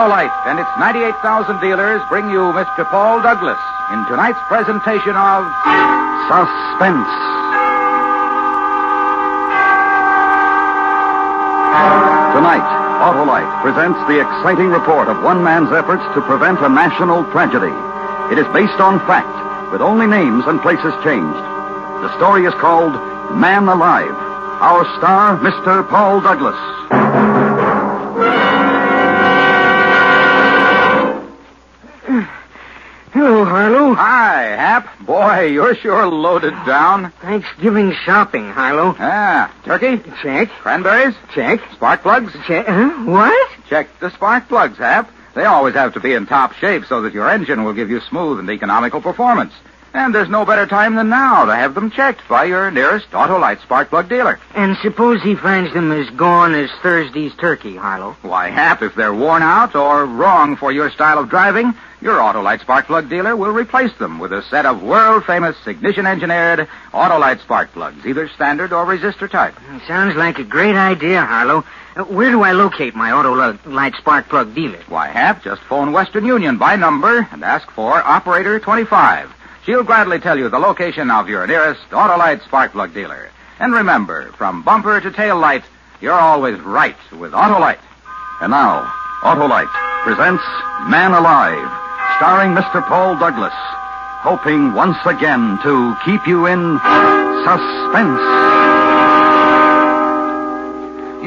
Autolite and its 98,000 dealers bring you Mr. Paul Douglas in tonight's presentation of Suspense. Tonight, Autolite presents the exciting report of one man's efforts to prevent a national tragedy. It is based on fact, with only names and places changed. The story is called Man Alive. Our star, Mr. Paul Douglas. Hello, Harlow. Hi, Hap. Boy, you're sure loaded down. Thanksgiving shopping, Harlow. Turkey? Check. Cranberries? Check. Spark plugs? Check. What? Check the spark plugs, Hap. They always have to be in top shape so that your engine will give you smooth and economical performance. And there's no better time than now to have them checked by your nearest Autolite spark plug dealer. And suppose he finds them as gone as Thursday's turkey, Harlow? Why, Hap, if they're worn out or wrong for your style of driving, your Autolite spark plug dealer will replace them with a set of world-famous ignition-engineered Autolite spark plugs, either standard or resistor type. Sounds like a great idea, Harlow. Where do I locate my Autolite spark plug dealer? Why, Hap, just phone Western Union by number and ask for Operator 25. She'll gladly tell you the location of your nearest Autolite spark plug dealer. And remember, from bumper to tail light, you're always right with Autolite. And now, Autolite presents Man Alive, starring Mr. Paul Douglas, hoping once again to keep you in suspense.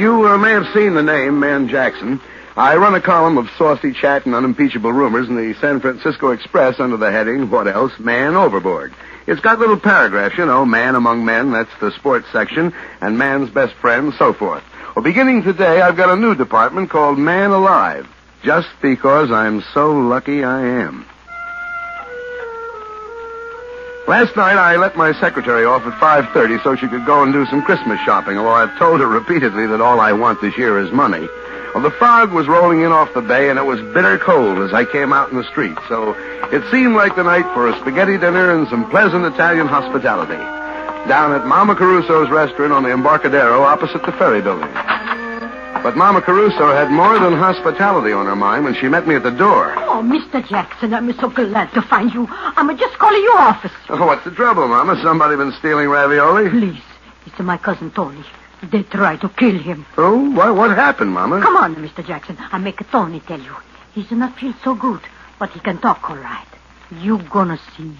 You may have seen the name, Man Jackson. I run a column of saucy chat and unimpeachable rumors in the San Francisco Express under the heading, what else, Man Overboard. It's got little paragraphs, you know, man among men, that's the sports section, and man's best friend, so forth. Well, beginning today, I've got a new department called Man Alive, just because I'm so lucky I am. Last night, I let my secretary off at 5:30 so she could go and do some Christmas shopping, although I've told her repeatedly that all I want this year is money. Well, the fog was rolling in off the bay, and it was bitter cold as I came out in the street, so it seemed like the night for a spaghetti dinner and some pleasant Italian hospitality down at Mama Caruso's restaurant on the Embarcadero opposite the ferry building. But Mama Caruso had more than hospitality on her mind when she met me at the door. Oh, Mr. Jackson, I'm so glad to find you. I'm just calling your office. Oh, what's the trouble, Mama? Somebody been stealing ravioli? Please, it's my cousin Tony. They tried to kill him. Oh, what happened, Mama? Come on, Mr. Jackson. I'll make Tony tell you. He does not feel so good, but he can talk all right. You gonna see.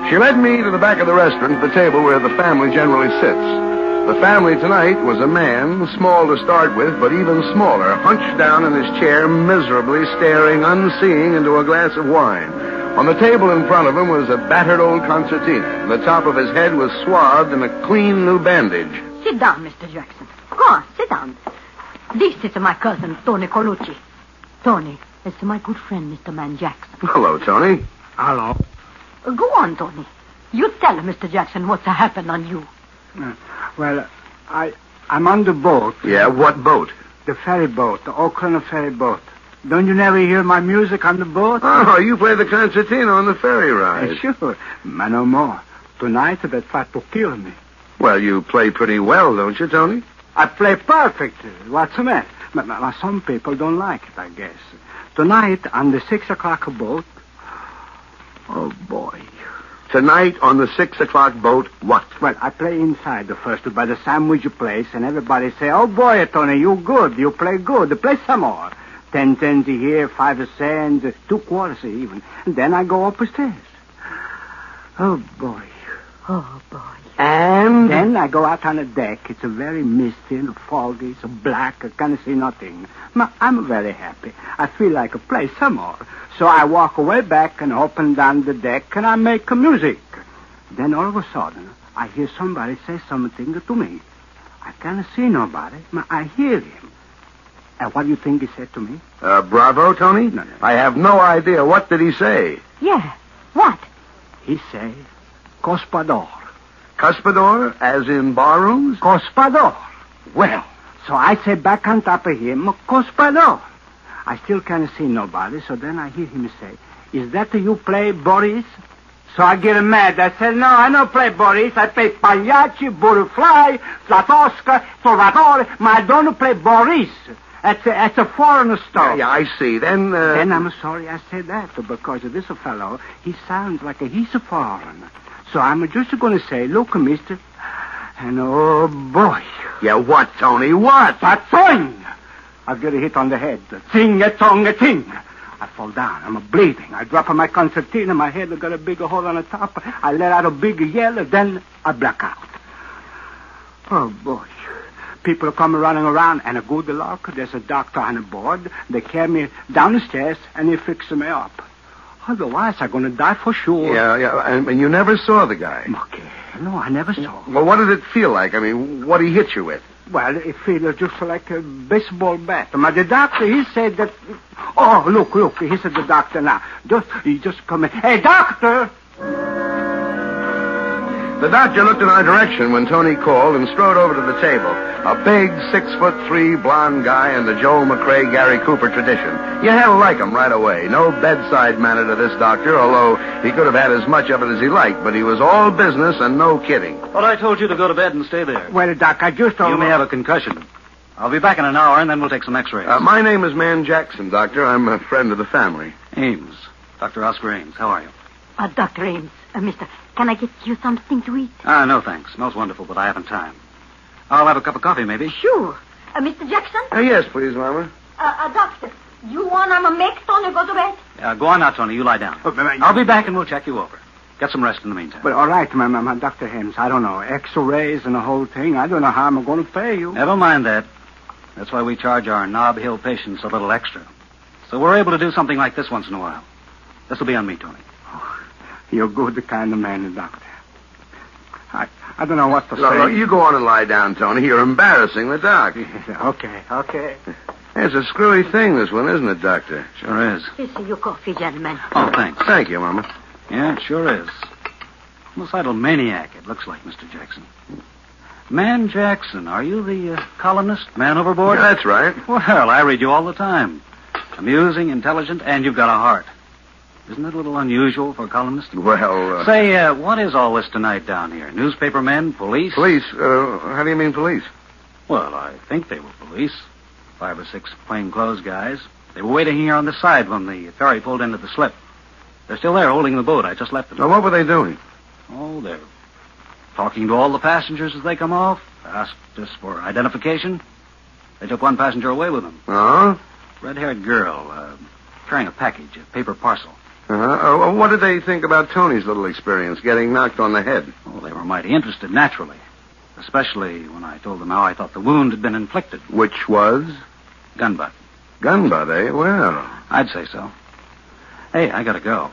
She led me to the back of the restaurant, the table where the family generally sits. The family tonight was a man, small to start with, but even smaller, hunched down in his chair, miserably staring, unseeing, into a glass of wine. On the table in front of him was a battered old concertina. The top of his head was swathed in a clean new bandage. Sit down, Mr. Jackson. Go on, sit down. This is my cousin, Tony Colucci. Tony, it's my good friend, Mr. Man Jackson. Hello, Tony. Hello. Go on, Tony. You tell Mr. Jackson what's happened on you. Well, I'm on the boat. Yeah, what boat? The ferry boat, the Oakland ferry boat. Don't you never hear my music on the boat? Oh, you play the concertina on the ferry ride. Sure. But no more. Tonight they tried to kill me. Well, you play pretty well, don't you, Tony? I play perfect. What's the matter? But some people don't like it, I guess. Tonight, on the 6 o'clock boat... Oh, boy. Tonight on the 6 o'clock boat, what? Well, I play inside the first by the sandwich place, and everybody say, oh, boy, Tony, you good. You play good. Play some more. 10 cents here, 5 cents, 2 quarters even. And then I go upstairs. Oh, boy. Oh, boy. And then I go out on the deck. It's a very misty and foggy. It's black. I can't see nothing. I'm very happy. I feel like I play some more. So I walk way back and open down the deck, and I make music. Then all of a sudden, I hear somebody say something to me. I can't see nobody, but I hear him. And what do you think he said to me? Bravo, Tony? No. I have no idea. What did he say? Yeah. What? He said, Cospador. Cuspador, as in barrooms? Cospador. Well, so I say back on top of him, Cospador. I still can't see nobody, so then I hear him say, is that you play, Boris? So I get mad. I said, no, I don't play Boris. I play Pagliacci, Butterfly, Flatosca, Trovatore, but I don't play Boris. That's a foreign stuff. Yeah, I see. Then I'm sorry I said that, because this fellow, he sounds like he's a foreigner. So I'm just going to say, look, mister, and oh, boy. Yeah, what, Tony? What? That thing! I get a hit on the head. Ting-a-tong-a-ting. I fall down. I'm bleeding. I drop my concertina. My head got a big hole on the top. I let out a big yell. Then I black out. Oh, boy. People come running around, and a good luck. There's a doctor on board. They carry me down the stairs, and they fix me up. Otherwise, I'm going to die for sure. Yeah. And you never saw the guy? Okay. No, I never saw. Well, what did it feel like? I mean, what did he hit you with? Well, it feels just like a baseball bat. But the doctor, he said that... Oh, look. He said the doctor now. He just come in. Hey, doctor! The doctor looked in our direction when Tony called and strode over to the table. A big 6'3" blonde guy in the Joel McRae, Gary Cooper tradition. You had to like him right away. No bedside manner to this doctor, although he could have had as much of it as he liked, but he was all business and no kidding. But I told you to go to bed and stay there. Well, Doc, I just... You may have a concussion. I'll be back in an hour, and then we'll take some x-rays. My name is Man Jackson, Doctor. I'm a friend of the family. Ames. Dr. Oscar Ames. How are you? Dr. Ames, mister, can I get you something to eat? No, thanks. Smells wonderful, but I haven't time. I'll have a cup of coffee, maybe. Sure. Mr. Jackson? Yes, please, Mama. Doctor, you want to make Tony go to bed? Go on now, Tony. You lie down. I'll be back, and we'll check you over. Get some rest in the meantime. But all right, my Dr. Ames, I don't know, x-rays and the whole thing. I don't know how I'm going to pay you. Never mind that. That's why we charge our Nob Hill patients a little extra. So we're able to do something like this once in a while. This will be on me, Tony. You're good kind of man, Doctor. I don't know what to say. No, you go on and lie down, Tony. You're embarrassing the doc. Okay. It's a screwy thing, this one, isn't it, Doctor? Sure is. Here's your coffee, gentlemen. Oh, thanks. Thank you, Mama. Yeah, it sure is. Homicidal maniac, it looks like, Mr. Jackson. Man Jackson, are you the columnist, Man Overboard? Yeah, that's right. Well, I read you all the time. Amusing, intelligent, and you've got a heart. Isn't it a little unusual for a columnist? Well, Say, what is all this tonight down here? Newspapermen, police? Police? How do you mean police? Well, I think they were police. 5 or 6 plainclothes guys. They were waiting here on the side when the ferry pulled into the slip. They're still there holding the boat. I just left them. Now, what were they doing? Oh, they're talking to all the passengers as they come off. Asked us for identification. They took one passenger away with them. Oh? Red-haired girl, carrying a package, a paper parcel. What did they think about Tony's little experience, getting knocked on the head? Oh, they were mighty interested, naturally. Especially when I told them how I thought the wound had been inflicted. Which was? Gun butt. Gun butt, eh? Well. I'd say so. Hey, I gotta go.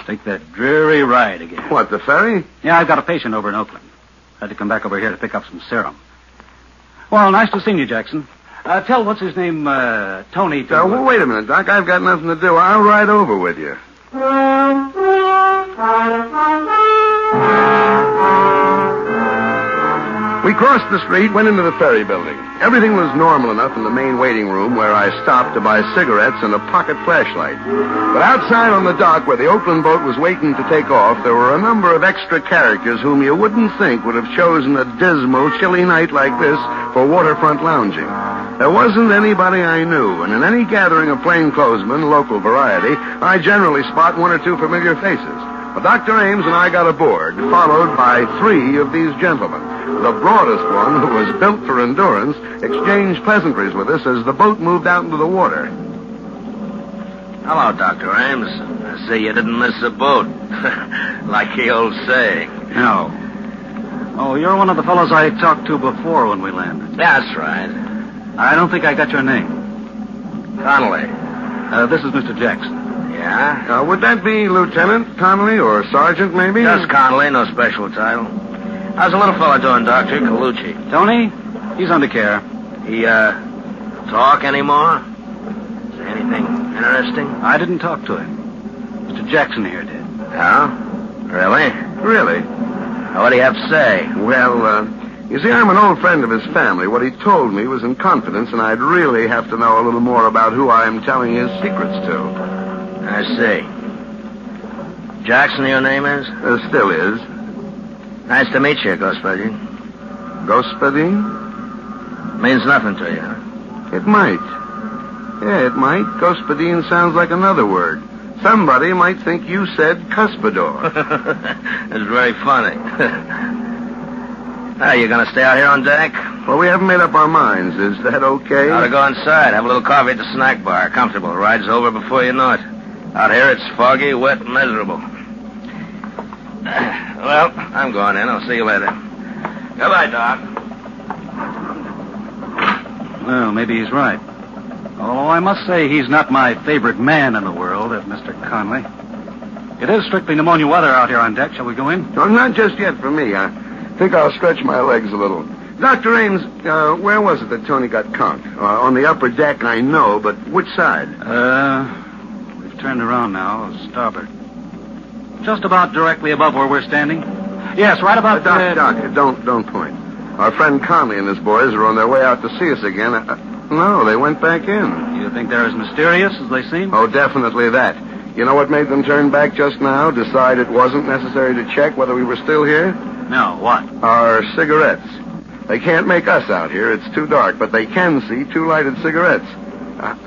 Take that dreary ride again. What, the ferry? Yeah, I've got a patient over in Oakland. Had to come back over here to pick up some serum. Well, nice to see you, Jackson. Tell what's his name, Tony. Well, wait a minute, Doc. I've got nothing to do. I'll ride over with you. We crossed the street, went into the ferry building. Everything was normal enough in the main waiting room where I stopped to buy cigarettes and a pocket flashlight. But outside on the dock where the Oakland boat was waiting to take off, there were a number of extra characters whom you wouldn't think would have chosen a dismal, chilly night like this for waterfront lounging. There wasn't anybody I knew, and in any gathering of plainclothesmen, local variety, I generally spot 1 or 2 familiar faces. But Dr. Ames and I got aboard, followed by 3 of these gentlemen. The broadest one, who was built for endurance, exchanged pleasantries with us as the boat moved out into the water. Hello, Dr. Ames. I see you didn't miss the boat. Like the old saying. No. Oh, you're one of the fellows I talked to before when we landed. That's right. I don't think I got your name. Connolly. This is Mr. Jackson. Yeah? Would that be Lieutenant Connolly or Sergeant, maybe? Just Connolly, no special title. How's the little fella doing, Doctor? Colucci. Tony? He's under care. He, talk anymore? Is there anything interesting? I didn't talk to him. Mr. Jackson here did. Oh? Really? Really? What do you have to say? Well, you see, I'm an old friend of his family. What he told me was in confidence, and I'd really have to know a little more about who I'm telling his secrets to. I see. Jackson, your name is? Still is. Nice to meet you, Gospodin. Господин? Means nothing to you, huh? It might. Yeah, it might. Господин sounds like another word. Somebody might think you said cuspidor. It's very funny. Are you going to stay out here on deck? Well, we haven't made up our minds. Is that okay? Ought to go inside. Have a little coffee at the snack bar. Comfortable. Ride's over before you know it. Out here, it's foggy, wet, and miserable. Well, I'm going in. I'll see you later. Goodbye, Doc. Well, maybe he's right. Although I must say he's not my favorite man in the world, Mr. Conley. It is strictly pneumonia weather out here on deck. Shall we go in? Well, not just yet for me. I think I'll stretch my legs a little. Dr. Ames, where was it that Tony got conked? On the upper deck, I know, but which side? We've turned around now, starboard. Just about directly above where we're standing. Yes, right about Doc, don't point. Our friend Conley and his boys are on their way out to see us again. No, they went back in. You think they're as mysterious as they seem? Oh, definitely that. You know what made them turn back just now? Decide it wasn't necessary to check whether we were still here? No, what? Our cigarettes. They can't make us out here. It's too dark, but they can see two lighted cigarettes.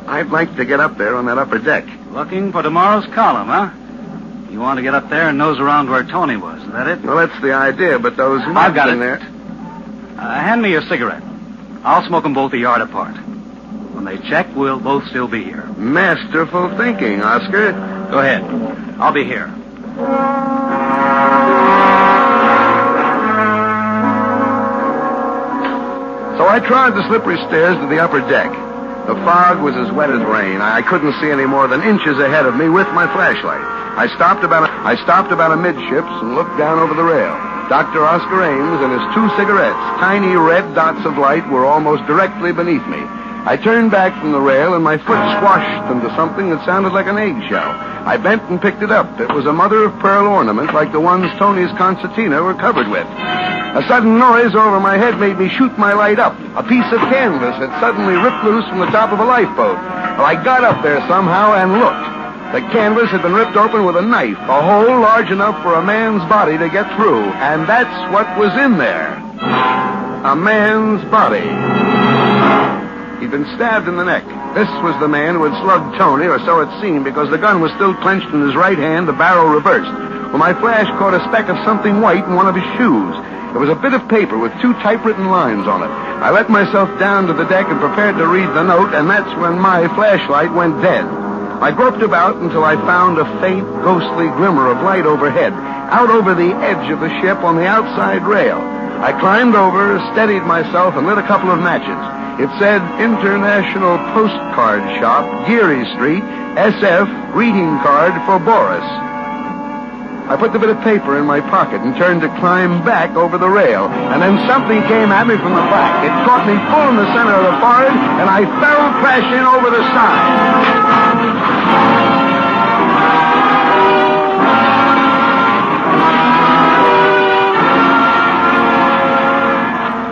I'd like to get up there on that upper deck. Looking for tomorrow's column, huh? You want to get up there and nose around where Tony was, is that it? Well, that's the idea, but those I've got in it. there... Hand me your cigarette. I'll smoke them both a yard apart. When they check, we'll both still be here. Masterful thinking, Oscar. Go ahead. I'll be here. So I trod the slippery stairs to the upper deck. The fog was as wet as rain. I couldn't see any more than inches ahead of me with my flashlight. I stopped about amidships and looked down over the rail. Dr. Oscar Ames and his two cigarettes, tiny red dots of light, were almost directly beneath me. I turned back from the rail and my foot squashed into something that sounded like an eggshell. I bent and picked it up. It was a mother-of-pearl ornament like the ones Tony's concertina were covered with. A sudden noise over my head made me shoot my light up. A piece of canvas had suddenly ripped loose from the top of a lifeboat. Well, I got up there somehow and looked. The canvas had been ripped open with a knife, a hole large enough for a man's body to get through. And that's what was in there. A man's body. He'd been stabbed in the neck. This was the man who had slugged Tony, or so it seemed, because the gun was still clenched in his right hand, the barrel reversed. Well, my flash caught a speck of something white in one of his shoes. There was a bit of paper with two typewritten lines on it. I let myself down to the deck and prepared to read the note, and that's when my flashlight went dead. I groped about until I found a faint, ghostly glimmer of light overhead, out over the edge of the ship on the outside rail. I climbed over, steadied myself, and lit a couple of matches. It said International Postcard Shop, Geary Street, SF, greeting card for Boris. I put the bit of paper in my pocket and turned to climb back over the rail. And then something came at me from the back. It caught me full in the center of the forehead, and I fell crashing over the side.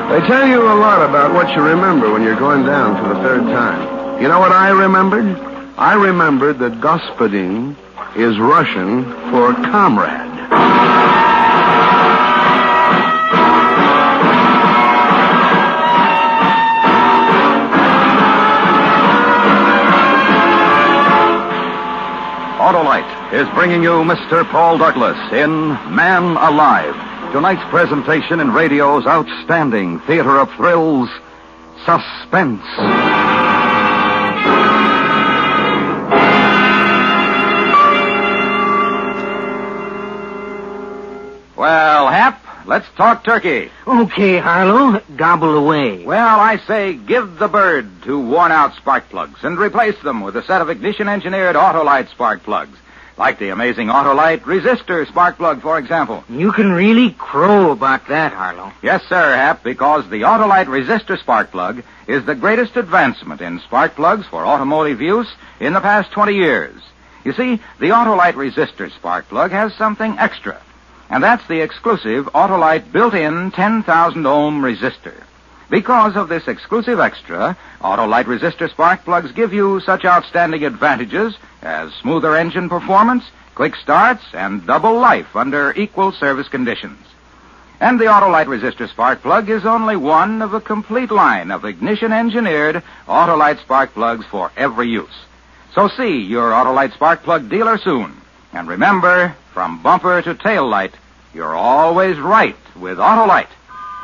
They tell you a lot about what you remember when you're going down for the third time. You know what I remembered? I remembered that Господин is Russian for comrade. Autolite is bringing you Mr. Paul Douglas in Man Alive. Tonight's presentation in radio's outstanding theater of thrills, Suspense. Well, Hap, let's talk turkey. Okay, Harlow, gobble away. Well, I say give the bird to worn-out spark plugs and replace them with a set of ignition-engineered Autolite spark plugs. Like the amazing Autolite resistor spark plug, for example. You can really crow about that, Harlow. Yes, sir, Hap, because the Autolite resistor spark plug is the greatest advancement in spark plugs for automotive use in the past 20 years. You see, the Autolite resistor spark plug has something extra, and that's the exclusive Autolite built-in 10,000-ohm resistor. Because of this exclusive extra, Autolite resistor spark plugs give you such outstanding advantages as smoother engine performance, quick starts, and double life under equal service conditions. And the Autolite resistor spark plug is only one of a complete line of ignition-engineered Autolite spark plugs for every use. So see your Autolite spark plug dealer soon. And remember, from bumper to tail light, you're always right with Autolite.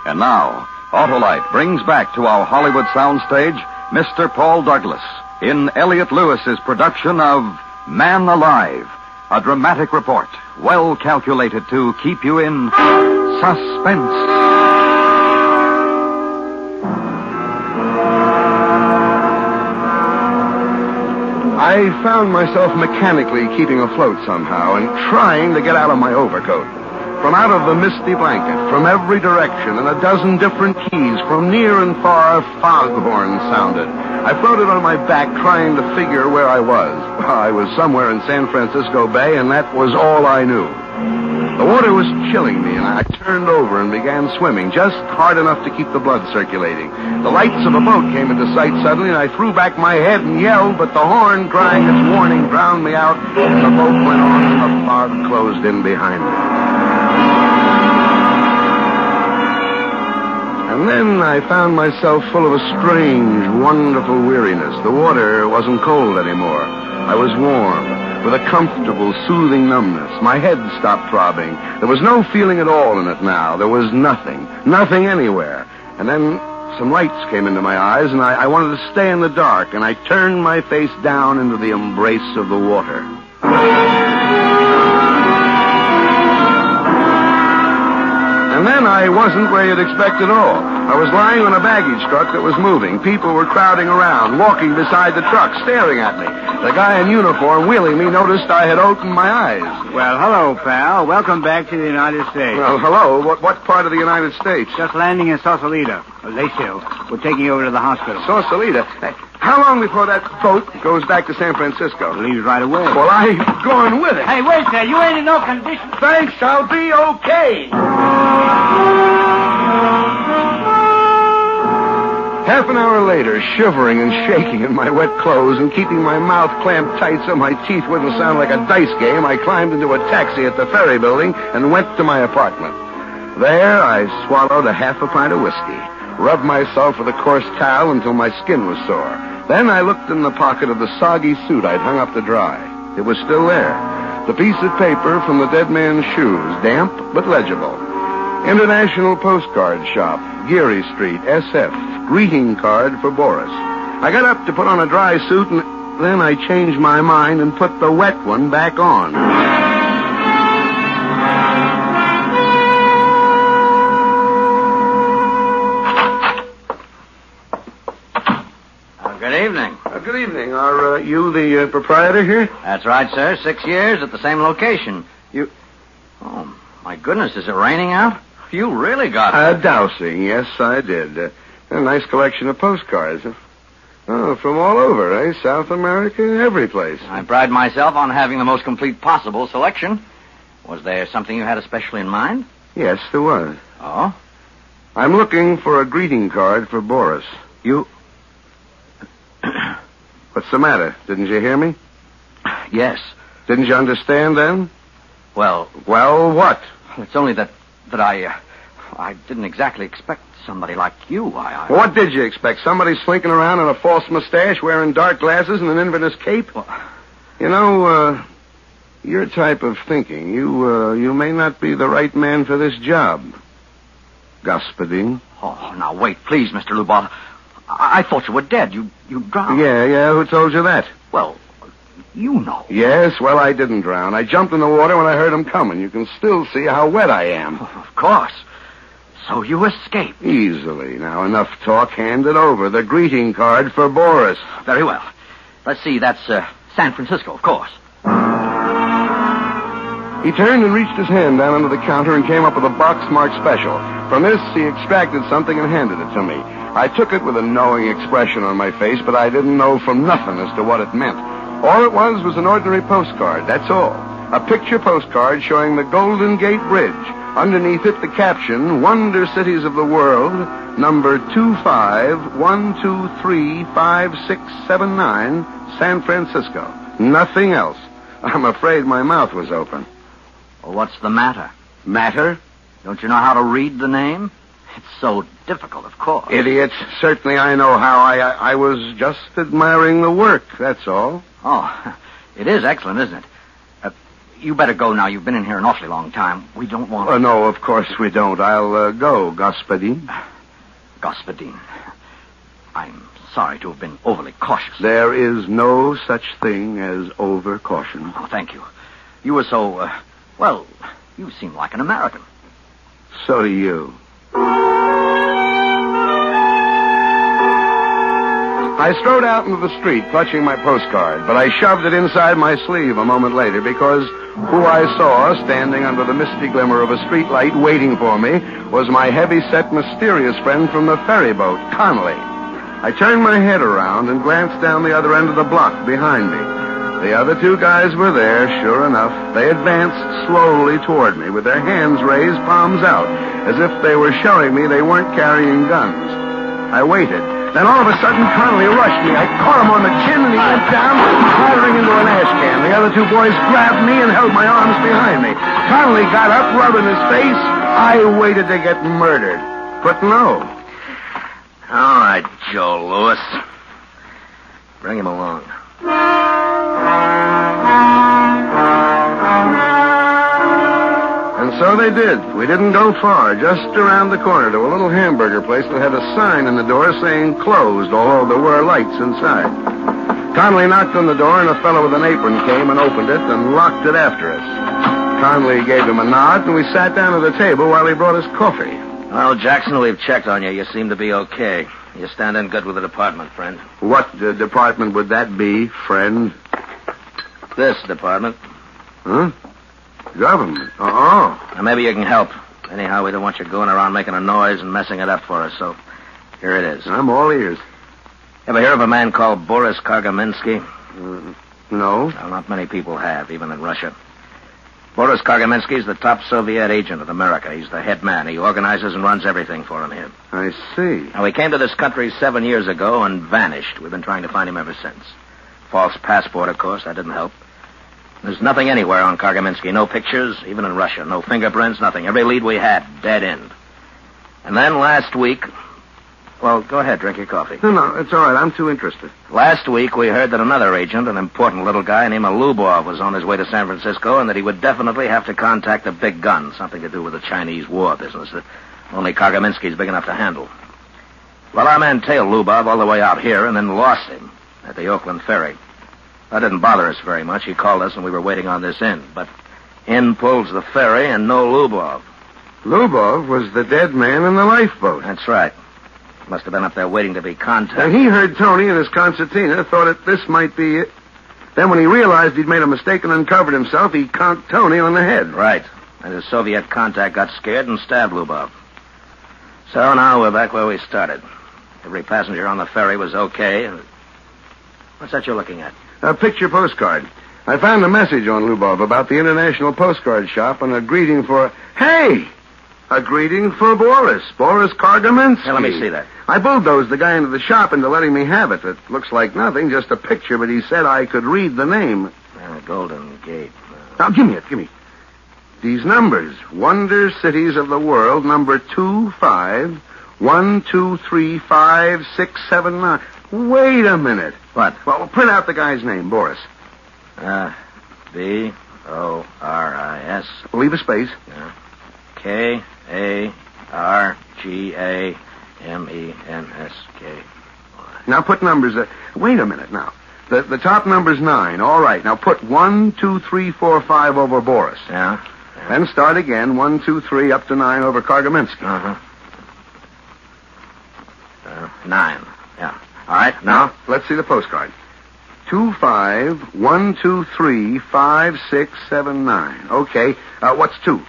And now, Autolite brings back to our Hollywood soundstage Mr. Paul Douglas in Elliot Lewis's production of Man Alive, a dramatic report well calculated to keep you in suspense. I found myself mechanically keeping afloat somehow and trying to get out of my overcoat. From out of the misty blanket, from every direction, in a dozen different keys, from near and far, foghorns sounded. I floated on my back trying to figure where I was. I was somewhere in San Francisco Bay, and that was all I knew. The water was chilling me, and I turned over and began swimming, just hard enough to keep the blood circulating. The lights of a boat came into sight suddenly, and I threw back my head and yelled, but the horn crying its warning drowned me out, and the boat went on, and the fog closed in behind me. And then I found myself full of a strange, wonderful weariness. The water wasn't cold anymore. I was warm, with a comfortable, soothing numbness. My head stopped throbbing. There was no feeling at all in it now. There was nothing anywhere. And then some lights came into my eyes, and I wanted to stay in the dark, and I turned my face down into the embrace of the water. And then I wasn't where you'd expect at all. I was lying on a baggage truck that was moving. People were crowding around, walking beside the truck, staring at me. The guy in uniform wheeling me noticed I had opened my eyes. Well, hello, pal. Welcome back to the United States. Well, hello. What part of the United States? Just landing in Sausalito. Laceville. We're taking you over to the hospital. Sausalito. Hey, how long before that boat goes back to San Francisco? Leaves right away. Well, I'm going with it. Hey, wait there. You ain't in no condition. Thanks, I'll be okay. Half an hour later, shivering and shaking in my wet clothes and keeping my mouth clamped tight so my teeth wouldn't sound like a dice game, I climbed into a taxi at the ferry building and went to my apartment. There, I swallowed a half a pint of whiskey, rubbed myself with a coarse towel until my skin was sore. Then I looked in the pocket of the soggy suit I'd hung up to dry. It was still there. The piece of paper from the dead man's shoes, damp but legible. International Postcard Shop, Geary Street, SF. Greeting card for Boris. I got up to put on a dry suit, and then I changed my mind and put the wet one back on. Good evening. Good evening. Are you the proprietor here? That's right, sir. 6 years at the same location. You... Oh, my goodness, is it raining out? You really got it. Dowsing, yes, I did. A nice collection of postcards. Oh, from all over, eh? South America, every place. I pride myself on having the most complete possible selection. Was there something you had especially in mind? Yes, there was. Oh? I'm looking for a greeting card for Boris. You... What's the matter? Didn't you hear me? Yes. Didn't you understand then? Well, what? it's only that I didn't exactly expect somebody like you. What did you expect? Somebody slinking around in a false mustache, wearing dark glasses and an Inverness cape? Well, you know, your type of thinking, you may not be the right man for this job. Господин. Oh, now wait, please, Mr. Lubal. I thought you were dead. You drowned. Yeah, who told you that? Well, you know. Yes, well, I didn't drown. I jumped in the water when I heard him coming. You can still see how wet I am. Oh, of course. So you escaped. Easily. Now, enough talk. Hand it over. The greeting card for Boris. Very well. Let's see, that's San Francisco, of course. He turned and reached his hand down under the counter and came up with a box marked special. From this, he extracted something and handed it to me. I took it with a knowing expression on my face, but I didn't know from nothing as to what it meant. All it was an ordinary postcard, that's all. A picture postcard showing the Golden Gate Bridge. Underneath it, the caption, Wonder Cities of the World, number 251235679, San Francisco. Nothing else. I'm afraid my mouth was open. Well, what's the matter? Matter? Don't you know how to read the name? It's so difficult, of course. Idiots. Certainly I know how. I was just admiring the work, that's all. Oh, it is excellent, isn't it? You better go now. You've been in here an awfully long time. We don't want... No, of course we don't. I'll go, Господин. Господин. I'm sorry to have been overly cautious. There is no such thing as over-caution. Oh, thank you. You were so, well, you seem like an American. So do you. I strode out into the street, clutching my postcard, but I shoved it inside my sleeve a moment later because who I saw standing under the misty glimmer of a streetlight waiting for me was my heavy-set, mysterious friend from the ferry boat, Connolly. I turned my head around and glanced down the other end of the block behind me. The other two guys were there, sure enough. They advanced slowly toward me with their hands raised, palms out, as if they were showing me they weren't carrying guns. I waited. Then all of a sudden, Connolly rushed me. I caught him on the chin, and he went down, clattering into an ash can. The other two boys grabbed me and held my arms behind me. Connolly got up, rubbing his face. I waited to get murdered. But no. All right, Joe Lewis. Bring him along. And so they did. We didn't go far, just around the corner to a little hamburger place that had a sign in the door saying closed, although there were lights inside. Connolly knocked on the door, and a fellow with an apron came and opened it and locked it after us. Connolly gave him a nod, and we sat down at the table while he brought us coffee. Well, Jackson, we've checked on you. You seem to be okay. You stand in good with the department, friend. What department would that be, friend? This department. Huh? Government. Oh. Now, maybe you can help. Anyhow, we don't want you going around making a noise and messing it up for us, so here it is. I'm all ears. Ever hear of a man called Boris Kargaminsky? No. Well, not many people have, even in Russia. Boris Kargaminsky is the top Soviet agent of America. He's the head man. He organizes and runs everything for him here. I see. Now, he came to this country 7 years ago and vanished. We've been trying to find him ever since. False passport, of course. That didn't help. There's nothing anywhere on Kargaminsky. No pictures, even in Russia. No fingerprints, nothing. Every lead we had, dead end. And then last week... Well, go ahead, drink your coffee. No, it's all right. I'm too interested. Last week, we heard that another agent, an important little guy named Lubov, was on his way to San Francisco and that he would definitely have to contact a big gun, something to do with the Chinese war business that only Kargaminsky's big enough to handle. Well, our man tailed Lubov all the way out here and then lost him at the Oakland ferry. That didn't bother us very much. He called us and we were waiting on this end. But in pulls the ferry and no Lubov. Lubov was the dead man in the lifeboat. That's right. Must have been up there waiting to be contacted. And he heard Tony and his concertina, thought that this might be it. Then when he realized he'd made a mistake and uncovered himself, he conked Tony on the head. Right. And his Soviet contact got scared and stabbed Lubov. So now we're back where we started. Every passenger on the ferry was okay. What's that you're looking at? A picture postcard. I found a message on Lubov about the International Postcard Shop and a greeting for... Hey! A greeting for Boris Kargaminsky. Hey, let me see that. I bulldozed the guy into the shop into letting me have it. It looks like nothing, just a picture, but he said I could read the name. Golden Gate. Now, give me it. These numbers. Wonder Cities of the World, number 25123569. Wait a minute. What? Well, print out the guy's name, Boris. B-O-R-I-S. Leave a space. Yeah. K-A-R-G-A-M-E-N-S-K. Now put numbers... wait a minute now. The top number's 9. All right. Now put 1, 2, 3, 4, 5 over Boris. Yeah. Then start again. 1, 2, 3 up to 9 over Kargaminsky. 9. Yeah. All right. Now let's see the postcard. 25123569. Okay. What's 2?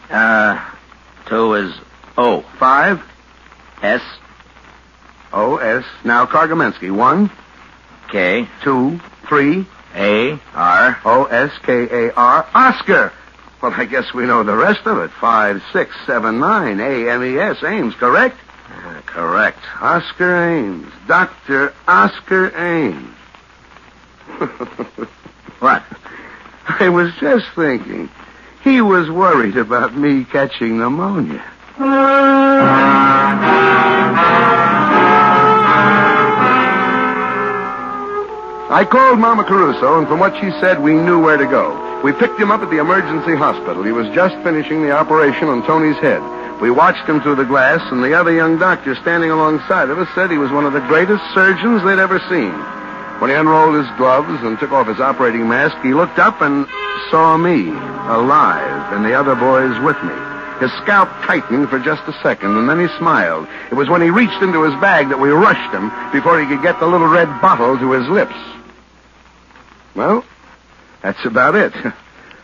2 is O. 5? S. O-S. Now Kargaminsky. 1. K. 2. 3. A. R. O-S-K-A-R. Oscar. Well, I guess we know the rest of it. 5, 6, 7, 9. A-M-E-S. Ames, correct? Correct. Oscar Ames. Dr. Oscar Ames. What? I was just thinking. He was worried about me catching pneumonia. I called Mama Caruso, and from what she said, we knew where to go. We picked him up at the emergency hospital. He was just finishing the operation on Tony's head. We watched him through the glass, and the other young doctor standing alongside of us said he was one of the greatest surgeons they'd ever seen. When he unrolled his gloves and took off his operating mask, he looked up and saw me, alive, and the other boys with me. His scalp tightened for just a second, and then he smiled. It was when he reached into his bag that we rushed him before he could get the little red bottle to his lips. Well, that's about it.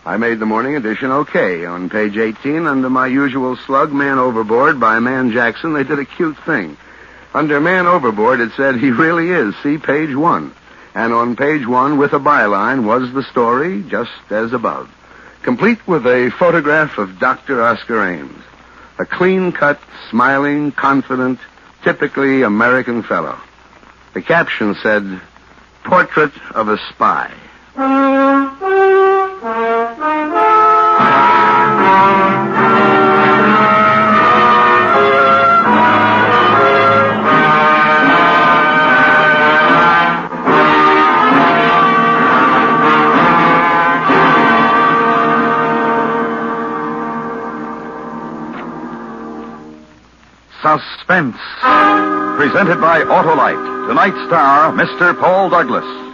I made the morning edition okay. On page 18, under my usual slug, Man Overboard, by Man Jackson, they did a cute thing. Under Man Overboard, it said, he really is. See page 1. And on page 1, with a byline, was the story, just as above. Complete with a photograph of Dr. Oscar Ames. A clean-cut, smiling, confident, typically American fellow. The caption said, Portrait of a Spy. Suspense. Presented by Autolite. Tonight's star, Mr. Paul Douglas.